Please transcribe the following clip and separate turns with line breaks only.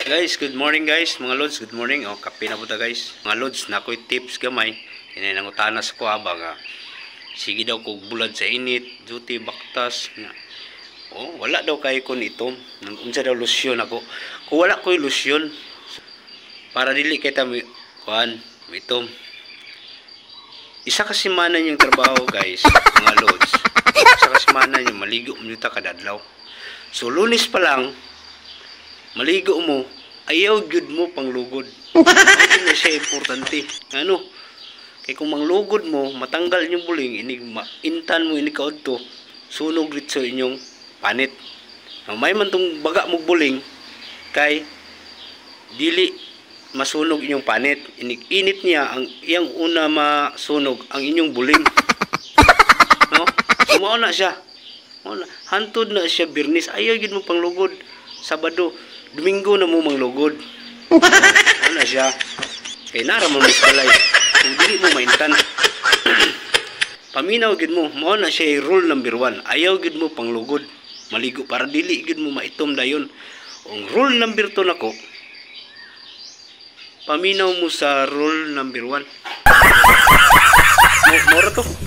Guys, good morning guys. Mga lods, good morning. O, kape na po ta guys. Mga lods, nakoy tips gamay. Inay nang utanas ko abang sige daw kog bulad sa init, duty baktas nga. Oh, wala daw kay kon itom. Unsa daw lotion ako. Kung wala koy lotion para dili kay ta kuan, itom. Isa ka semana yung trabaho guys, mga lods. Isa ka semana yung maligo mo ta kada adlaw. So Lunes pa lang maligo mo, ayaw gyud mo panglugod. Hindi na siya importante. Ano? Kay kung manglugod mo, matanggal yung buling, inig intan mo ini kaudto, sunog rit sa inyong panit. May man tong baga mo buling kay dili masunog inyong panit. Init niya ang iyang una masunog ang inyong buling. No? Sumao na siya. Hantod na siya Birnis, ayaw gyud mo panglugod. Sabado, Domingo na mo manglugod. Ano siya? Kay nara mo misbalay. So dili mo maintan. Paminaw gid mo, mao na siya rule number 1. Ayaw gid mo panglugod. Maligo para dili gid mo maitom dayon. Ang rule number 2 nako. Paminaw mo sa rule number 1. Mora to.